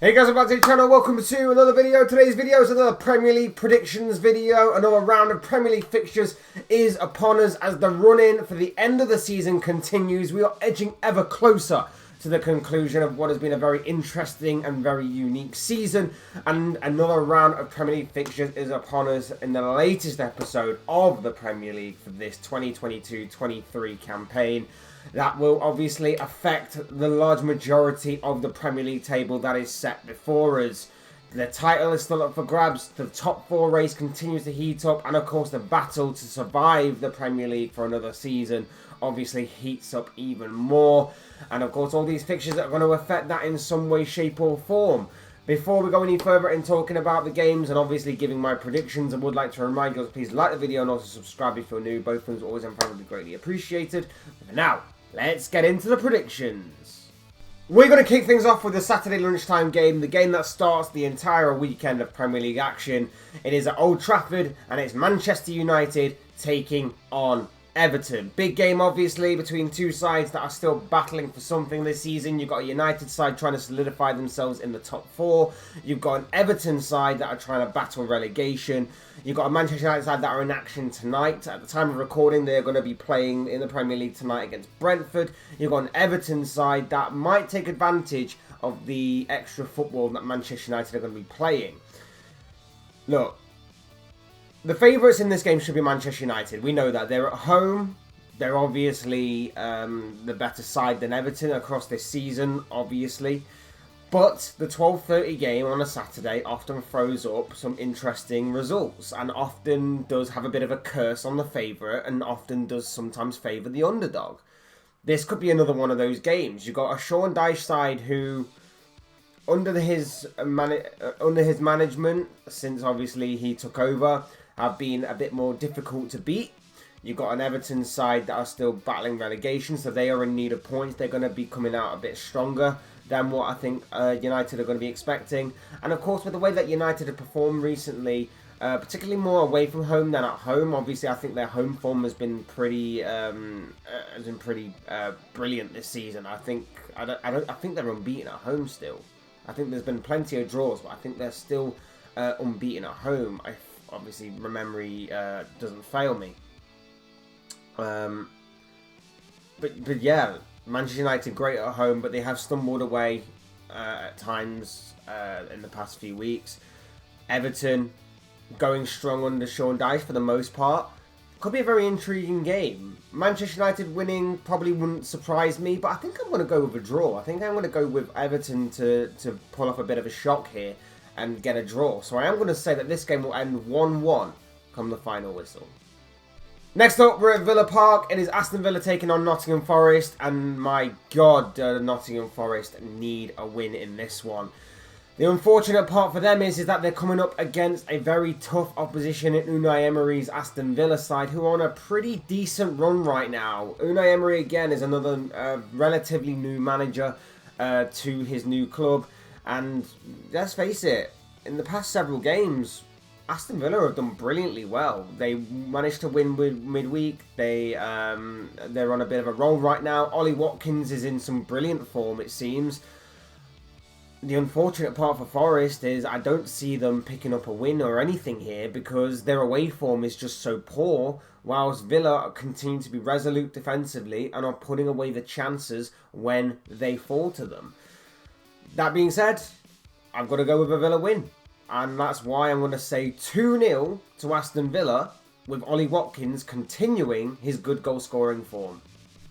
Hey guys, welcome back to the channel. Welcome to another video. Today's video is another Premier League predictions video. Another round of Premier League fixtures is upon us as the run-in for the end of the season continues. We are edging ever closer to the conclusion of what has been a very interesting and very unique season. And another round of Premier League fixtures is upon us in the latest episode of the Premier League for this 2022-23 campaign. That will obviously affect the large majority of the Premier League table that is set before us. The title is still up for grabs, the top four race continues to heat up, and of course the battle to survive the Premier League for another season obviously heats up even more. And of course all these fixtures are going to affect that in some way, shape or form. Before we go any further in talking about the games and obviously giving my predictions, I would like to remind you to please like the video and also subscribe if you're new. Both things always and would be greatly appreciated. But now, let's get into the predictions. We're going to kick things off with the Saturday lunchtime game, the game that starts the entire weekend of Premier League action. It is at Old Trafford and it's Manchester United taking on Everton. Big game obviously between two sides that are still battling for something this season. You've got a United side trying to solidify themselves in the top four. You've got an Everton side that are trying to battle relegation. You've got a Manchester United side that are in action tonight. At the time of recording, they're going to be playing in the Premier League tonight against Brentford. You've got an Everton side that might take advantage of the extra football that Manchester United are going to be playing. Look, the favourites in this game should be Manchester United. We know that. They're at home. They're obviously the better side than Everton across this season, obviously. But the 12:30 game on a Saturday often throws up some interesting results and often does have a bit of a curse on the favourite and often does sometimes favour the underdog. This could be another one of those games. You've got a Sean Dyche side who, under his management, since obviously he took over, have been a bit more difficult to beat. You've got an Everton side that are still battling relegation, so they are in need of points. They're going to be coming out a bit stronger than what I think United are going to be expecting. And of course, with the way that United have performed recently, particularly more away from home than at home, obviously I think their home form has been pretty brilliant this season. I think they're unbeaten at home still. I think there's been plenty of draws, but I think they're still unbeaten at home. Obviously, my memory doesn't fail me. But yeah, Manchester United great at home, but they have stumbled away at times in the past few weeks. Everton going strong under Sean Dyche for the most part. Could be a very intriguing game. Manchester United winning probably wouldn't surprise me, but I think I'm going to go with a draw. I think I'm going to go with Everton to pull off a bit of a shock here and get a draw. So I am going to say that this game will end 1-1 come the final whistle. Next up, we're at Villa Park. It is Aston Villa taking on Nottingham Forest. And my God, Nottingham Forest need a win in this one. The unfortunate part for them is that they're coming up against a very tough opposition in Unai Emery's Aston Villa side, who are on a pretty decent run right now. Unai Emery, again, is another relatively new manager to his new club. And let's face it, in the past several games, Aston Villa have done brilliantly well. They managed to win midweek. They're on a bit of a roll right now. Ollie Watkins is in some brilliant form, it seems. The unfortunate part for Forest is I don't see them picking up a win or anything here because their away form is just so poor, whilst Villa continue to be resolute defensively and are putting away the chances when they fall to them. That being said, I've got to go with a Villa win. And that's why I'm going to say 2-0 to Aston Villa, with Ollie Watkins continuing his good goal-scoring form.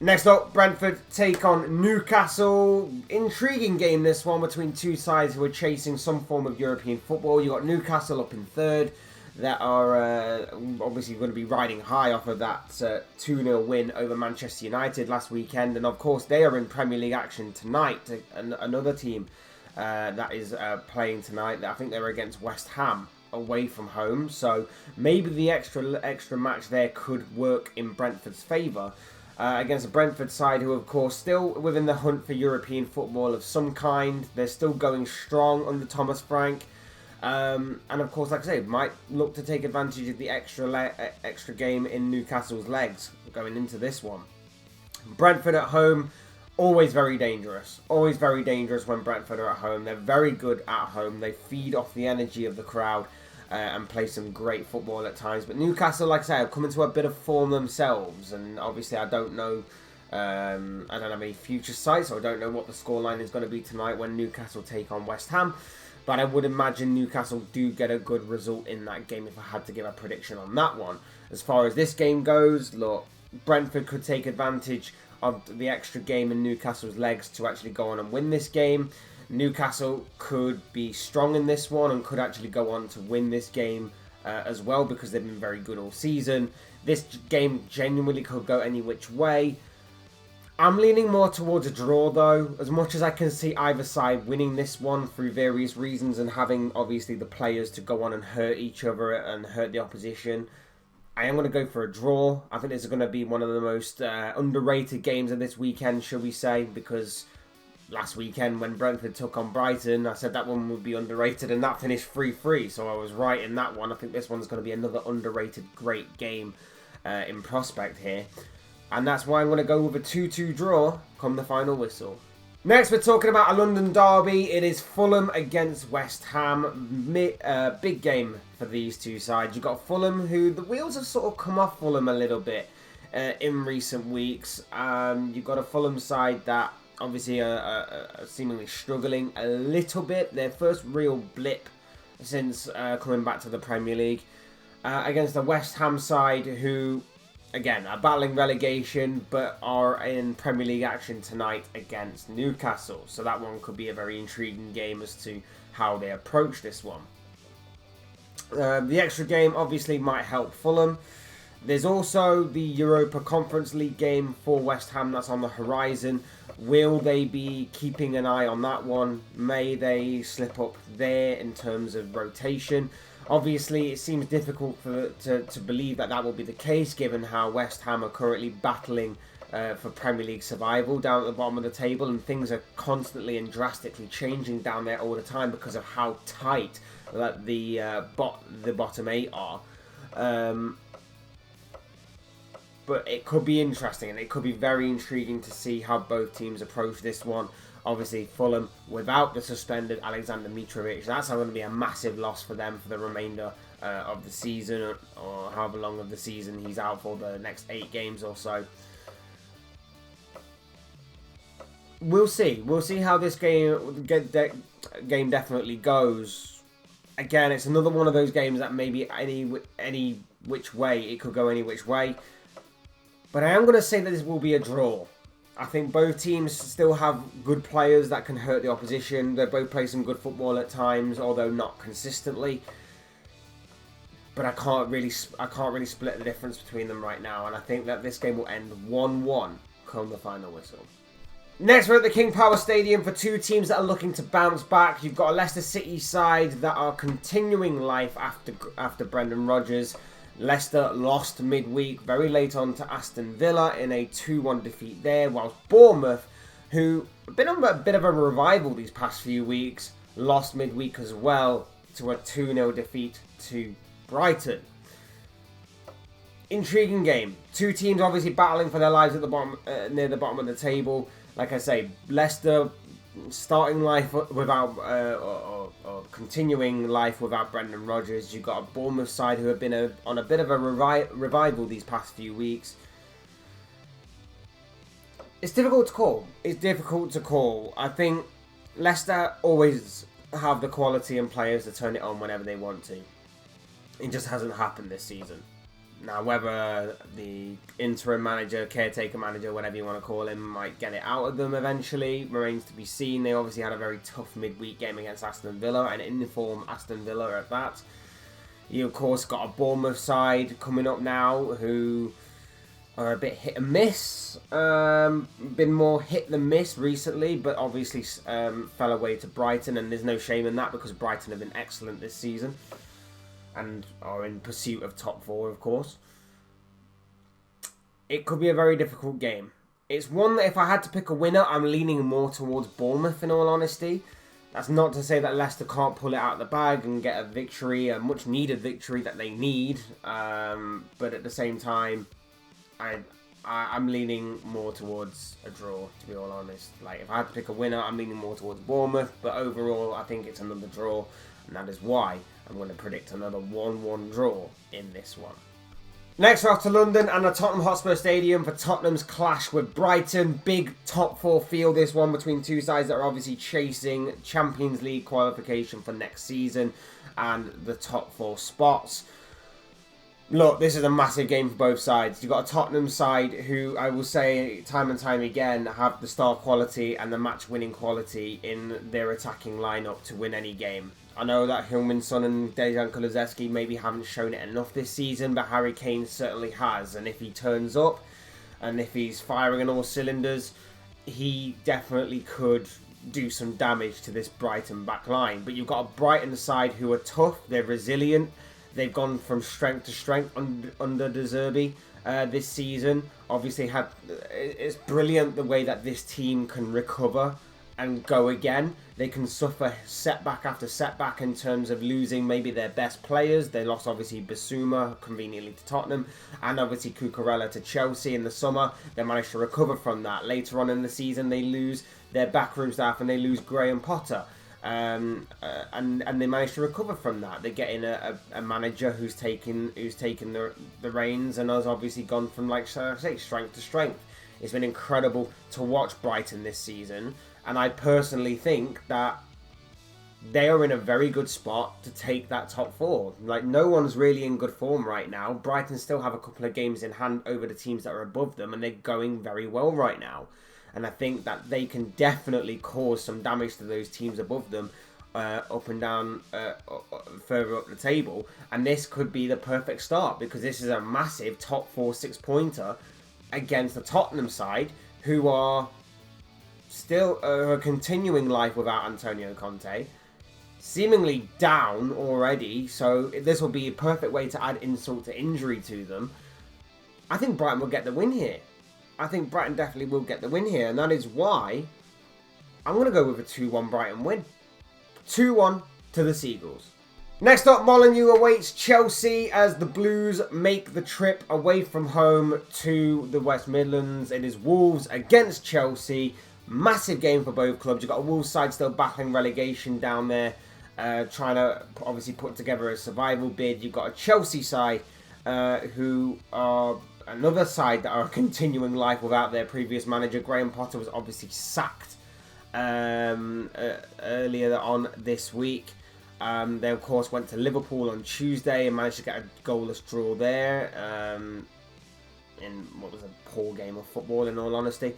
Next up, Brentford take on Newcastle. Intriguing game, this one, between two sides who are chasing some form of European football. You've got Newcastle up in third, that are obviously going to be riding high off of that 2-0 win over Manchester United last weekend. And of course, they are in Premier League action tonight. Another team that is playing tonight. I think they're against West Ham away from home. So maybe the extra match there could work in Brentford's favour. Against a Brentford side who, of course, still within the hunt for European football of some kind. They're still going strong under Thomas Frank. And of course, like I say, might look to take advantage of the extra game in Newcastle's legs going into this one. Brentford at home always very dangerous. Always very dangerous when Brentford are at home. They're very good at home. They feed off the energy of the crowd and play some great football at times. But Newcastle, like I say, have come into a bit of form themselves. And obviously I don't know... I don't have any future sights, so I don't know what the scoreline is going to be tonight when Newcastle take on West Ham. But I would imagine Newcastle do get a good result in that game if I had to give a prediction on that one. As far as this game goes, look, Brentford could take advantage of the extra game in Newcastle's legs to actually go on and win this game. Newcastle could be strong in this one and could actually go on to win this game as well because they've been very good all season. This game genuinely could go any which way. I'm leaning more towards a draw though, as much as I can see either side winning this one through various reasons and having obviously the players to go on and hurt each other and hurt the opposition. I am going to go for a draw. I think this is going to be one of the most underrated games of this weekend, shall we say, because last weekend when Brentford took on Brighton, I said that one would be underrated and that finished 3-3, so I was right in that one. I think this one's going to be another underrated great game in prospect here. And that's why I'm going to go with a 2-2 draw come the final whistle. Next, we're talking about a London derby. It is Fulham against West Ham. Big game for these two sides. You've got Fulham, who the wheels have sort of come off Fulham a little bit in recent weeks. You've got a Fulham side that obviously are seemingly struggling a little bit. Their first real blip since coming back to the Premier League. Against the West Ham side, who... again, are battling relegation, but are in Premier League action tonight against Newcastle. So that one could be a very intriguing game as to how they approach this one. The extra game obviously might help Fulham. There's also the Europa Conference League game for West Ham that's on the horizon. Will they be keeping an eye on that one? May they slip up there in terms of rotation? Obviously, it seems difficult to believe that will be the case, given how West Ham are currently battling for Premier League survival down at the bottom of the table, and things are constantly and drastically changing down there all the time because of how tight the bottom eight are. But it could be interesting, and it could be very intriguing to see how both teams approach this one. Obviously, Fulham, without the suspended Alexander Mitrovic, that's going to be a massive loss for them for the remainder of the season, or however long of the season he's out for, the next 8 games or so. We'll see. We'll see how this game definitely goes. Again, it's another one of those games that maybe any which way, it could go any which way. But I am going to say that this will be a draw. I think both teams still have good players that can hurt the opposition. They both play some good football at times, although not consistently. But I can't really split the difference between them right now, and I think that this game will end 1-1 come the final whistle. Next, we're at the King Power Stadium for two teams that are looking to bounce back. You've got a Leicester City side that are continuing life after Brendan Rodgers. Leicester lost midweek very late on to Aston Villa in a 2-1 defeat there, whilst Bournemouth, who have been on a bit of a revival these past few weeks, lost midweek as well to a 2-0 defeat to Brighton. Intriguing game. Two teams obviously battling for their lives at the bottom, near the bottom of the table. Like I say, Leicester starting life without, or continuing life without Brendan Rodgers. You've got a Bournemouth side who have been on a bit of a revival these past few weeks. It's difficult to call. It's difficult to call. I think Leicester always have the quality and players to turn it on whenever they want to. It just hasn't happened this season. Now, whether the interim manager, caretaker manager, whatever you want to call him, might get it out of them eventually remains to be seen. They obviously had a very tough midweek game against Aston Villa, and in-form Aston Villa at that. You, of course, got a Bournemouth side coming up now who are a bit hit and miss. Been more hit than miss recently, but obviously fell away to Brighton, and there's no shame in that because Brighton have been excellent this season and are in pursuit of top 4, of course. It could be a very difficult game. It's one that if I had to pick a winner, I'm leaning more towards Bournemouth, in all honesty. That's not to say that Leicester can't pull it out of the bag and get a victory, a much-needed victory that they need. But at the same time, I I'm leaning more towards a draw, to be all honest. Like, if I had to pick a winner, I'm leaning more towards Bournemouth. But overall, I think it's another draw. And that is why I'm going to predict another 1-1 draw in this one. Next, we're off to London and the Tottenham Hotspur Stadium for Tottenham's clash with Brighton. Big top four field, this one, between two sides that are obviously chasing Champions League qualification for next season and the top four spots. Look, this is a massive game for both sides. You've got a Tottenham side who, I will say time and time again, have the star quality and the match-winning quality in their attacking lineup to win any game. I know that Heung-min Son and Dejan Kulusevski maybe haven't shown it enough this season, but Harry Kane certainly has. And if he turns up, and if he's firing on all cylinders, he definitely could do some damage to this Brighton back line. But you've got a Brighton side who are tough, they're resilient, they've gone from strength to strength under De Zerbi this season. Obviously, it's brilliant the way that this team can recover and go again. They can suffer setback after setback in terms of losing maybe their best players. They lost obviously Basuma conveniently to Tottenham and obviously Cucurella to Chelsea in the summer. They managed to recover from that. Later on in the season, they lose their backroom staff and they lose Graham Potter. And they managed to recover from that. They get in a manager who's taken the reins and has obviously gone from, like I say, strength to strength. It's been incredible to watch Brighton this season. And I personally think that they are in a very good spot to take that top four. Like, no one's really in good form right now. Brighton still have a couple of games in hand over the teams that are above them, and they're going very well right now. And I think that they can definitely cause some damage to those teams above them, up and down, further up the table. And this could be the perfect start, because this is a massive top 4 6-pointer against the Tottenham side, who are still continuing life without Antonio Conte, seemingly down already, so this will be a perfect way to add insult to injury to them. I think Brighton will get the win here. I think Brighton definitely will get the win here, and that is why I'm going to go with a 2-1 Brighton win. 2-1 to the Seagulls. Next up, Molineux awaits Chelsea as the Blues make the trip away from home to the West Midlands. It is Wolves against Chelsea. Massive game for both clubs. You've got a Wolves side still battling relegation down there, trying to obviously put together a survival bid. You've got a Chelsea side who are another side that are continuing life without their previous manager. Graham Potter was obviously sacked earlier on this week. They of course went to Liverpool on Tuesday and managed to get a goalless draw there in what was a poor game of football, in all honesty.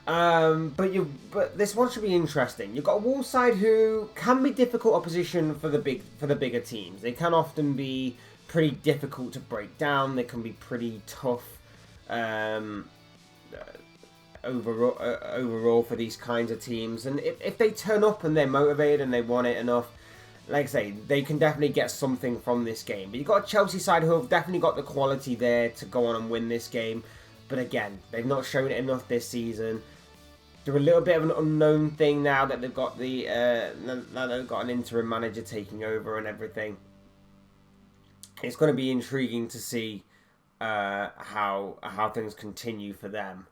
But this one should be interesting. You've got a Wolves side who can be difficult opposition for the bigger teams. They can often be pretty difficult to break down. They can be pretty tough overall for these kinds of teams. And if they turn up and they're motivated and they want it enough, like I say, they can definitely get something from this game. But you've got a Chelsea side who have definitely got the quality there to go on and win this game. But again, they've not shown it enough this season. They're a little bit of an unknown thing now that they've got now they've got an interim manager taking over and everything. It's going to be intriguing to see how things continue for them.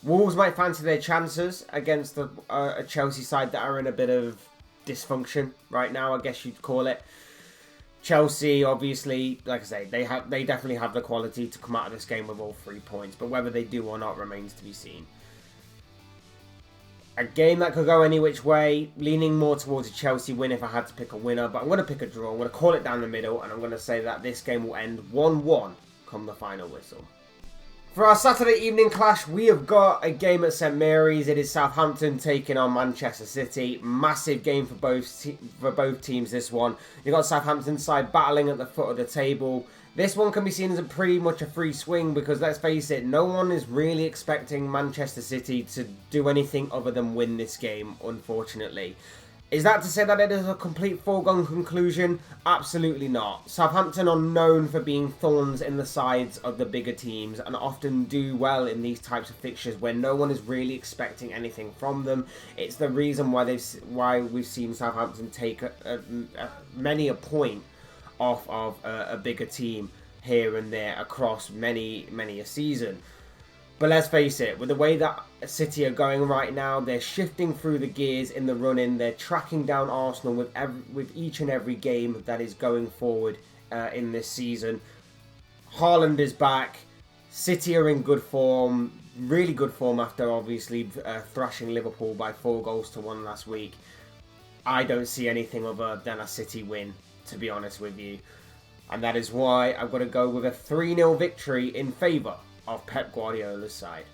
Wolves might fancy their chances against a Chelsea side that are in a bit of dysfunction right now, I guess you'd call it. Chelsea, obviously, like I say, they definitely have the quality to come out of this game with all 3 points, but whether they do or not remains to be seen. A game that could go any which way, leaning more towards a Chelsea win if I had to pick a winner, but I'm going to pick a draw. I'm going to call it down the middle, and I'm going to say that this game will end 1-1 come the final whistle. For our Saturday evening clash, we have got a game at St Mary's. It is Southampton taking on Manchester City. Massive game for both teams, this one. You've got Southampton side battling at the foot of the table. This one can be seen as pretty much a free swing because, let's face it, no one is really expecting Manchester City to do anything other than win this game, unfortunately. Is that to say that it is a complete foregone conclusion? Absolutely not. Southampton are known for being thorns in the sides of the bigger teams and often do well in these types of fixtures where no one is really expecting anything from them. It's the reason why we've seen Southampton take many a point off of a bigger team here and there across many a season. But let's face it, with the way that City are going right now, they're shifting through the gears in the run-in. They're tracking down Arsenal with each and every game that is going forward in this season. Haaland is back. City are in good form, really good form after obviously thrashing Liverpool by 4-1 last week. I don't see anything other than a City win, to be honest with you. And that is why I've got to go with a 3-0 victory in favour of Pep Guardiola's side.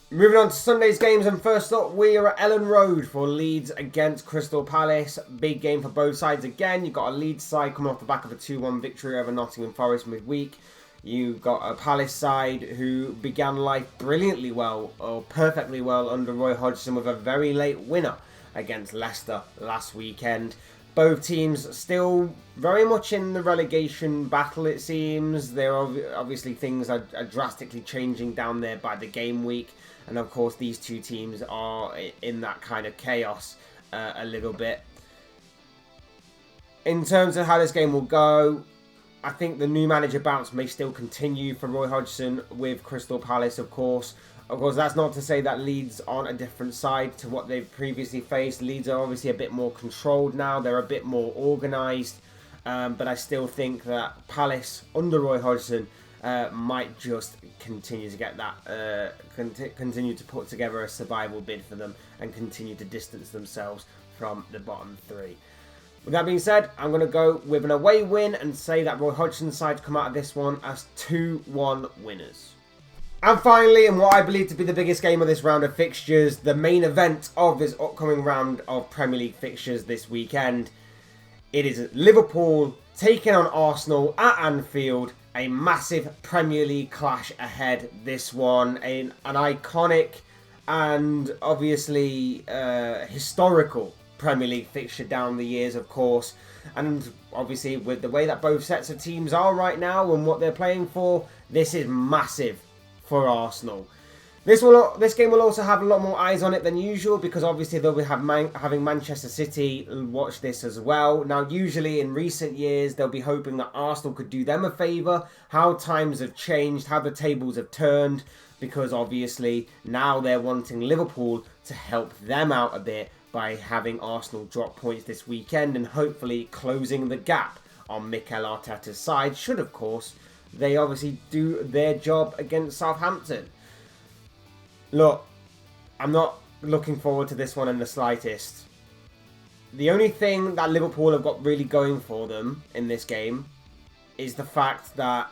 Moving on to Sunday's games, and first up we are at Ellen Road for Leeds against Crystal Palace. Big game for both sides again. You've got a Leeds side coming off the back of a 2-1 victory over Nottingham Forest midweek. You've got a Palace side who began life brilliantly well, or perfectly well, under Roy Hodgson with a very late winner against Leicester last weekend. Both teams still very much in the relegation battle, it seems. There are obviously things are drastically changing down there by the game week. And of course, these two teams are in that kind of chaos a little bit. In terms of how this game will go, I think the new manager bounce may still continue for Roy Hodgson with Crystal Palace, of course. Of course, that's not to say that Leeds aren't a different side to what they've previously faced. Leeds are obviously a bit more controlled now. They're a bit more organised. But I still think that Palace, under Roy Hodgson, might just continue to get that, continue to put together a survival bid for them and continue to distance themselves from the bottom three. With that being said, I'm going to go with an away win and say that Roy Hodgson's side come out of this one as 2-1 winners. And finally, in what I believe to be the biggest game of this round of fixtures, the main event of this upcoming round of Premier League fixtures this weekend, it is Liverpool taking on Arsenal at Anfield. A massive Premier League clash ahead. This one, an iconic and obviously historical Premier League fixture down the years, of course. And obviously, with the way that both sets of teams are right now and what they're playing for, this is massive for Arsenal. This game will also have a lot more eyes on it than usual because obviously they'll be having Manchester City watch this as well. Now, usually in recent years, they'll be hoping that Arsenal could do them a favour. How times have changed, how the tables have turned, because obviously now they're wanting Liverpool to help them out a bit by having Arsenal drop points this weekend and hopefully closing the gap on Mikel Arteta's side, should of course they obviously do their job against Southampton. Look, I'm not looking forward to this one in the slightest. The only thing that Liverpool have got really going for them in this game is the fact that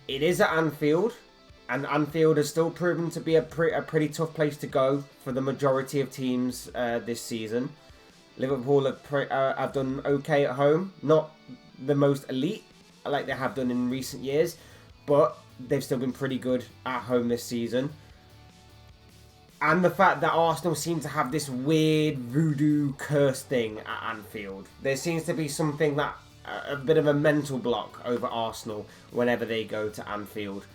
it is at Anfield, and Anfield has still proven to be a pretty tough place to go for the majority of teams this season. Liverpool have done okay at home, not the most elite like they have done in recent years, but they've still been pretty good at home this season. And the fact that Arsenal seem to have this weird voodoo curse thing at Anfield. There seems to be something that, a bit of a mental block over Arsenal whenever they go to Anfield.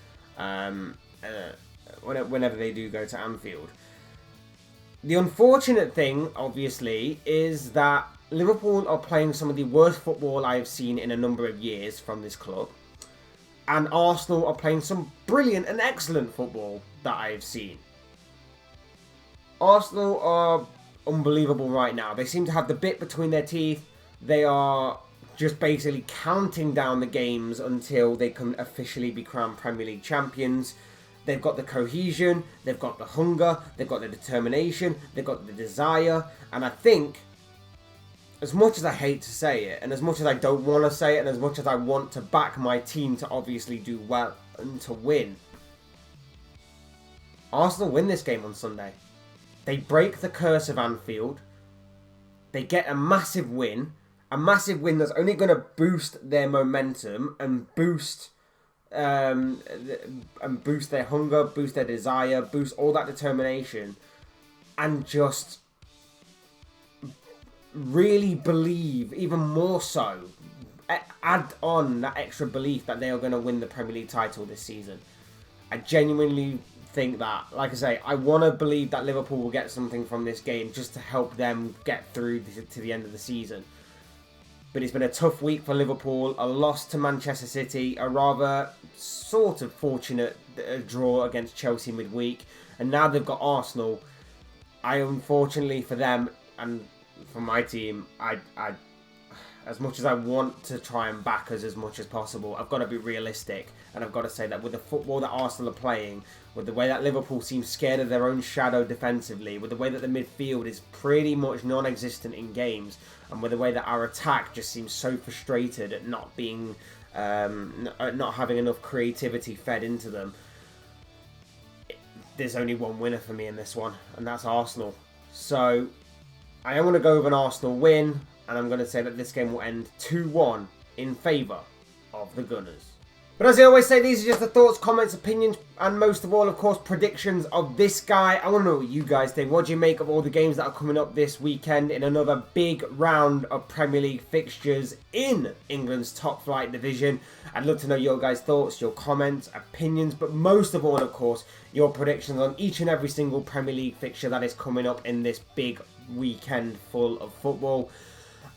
Whenever they do go to Anfield. The unfortunate thing, obviously, is that Liverpool are playing some of the worst football I have seen in a number of years from this club. And Arsenal are playing some brilliant and excellent football that I have seen. Arsenal are unbelievable right now. They seem to have the bit between their teeth. They are just basically counting down the games until they can officially be crowned Premier League champions. They've got the cohesion, they've got the hunger, they've got the determination, they've got the desire. And I think, as much as I hate to say it, and as much as I don't want to say it, and as much as I want to back my team to obviously do well and to win, Arsenal win this game on Sunday. They break the curse of Anfield. They get a massive win that's only going to boost their momentum and boost their hunger, boost their desire, boost all that determination, and just really believe, even more so, add on that extra belief that they are going to win the Premier League title this season. I genuinely think that, like I say, I want to believe that Liverpool will get something from this game just to help them get through to the end of the season. But it's been a tough week for Liverpool, a loss to Manchester City, a rather sort of fortunate draw against Chelsea midweek, and now they've got Arsenal. Unfortunately for them and for my team, I as much as I want to try and back us as much as possible, I've got to be realistic, and I've got to say that with the football that Arsenal are playing, with the way that Liverpool seems scared of their own shadow defensively, with the way that the midfield is pretty much non-existent in games, and with the way that our attack just seems so frustrated at not being, not having enough creativity fed into them, there's only one winner for me in this one, and that's Arsenal. So I am going to go with an Arsenal win, and I'm going to say that this game will end 2-1 in favour of the Gunners. But as I always say, these are just the thoughts, comments, opinions, and most of all, of course, predictions of this guy. I want to know what you guys think. What do you make of all the games that are coming up this weekend in another big round of Premier League fixtures in England's top flight division? I'd love to know your guys' thoughts, your comments, opinions, but most of all, of course, your predictions on each and every single Premier League fixture that is coming up in this big weekend full of football.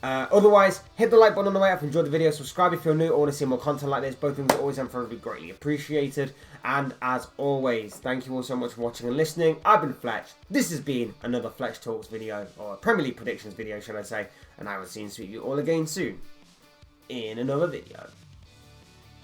Otherwise, hit the like button on the way up, enjoy the video, subscribe if you're new or want to see more content like this. Both things are always and forever greatly appreciated. And as always, thank you all so much for watching and listening. I've been Fletch. This has been another Fletch Talks video, or a Premier League predictions video, should I say. And I will see you all again soon in another video.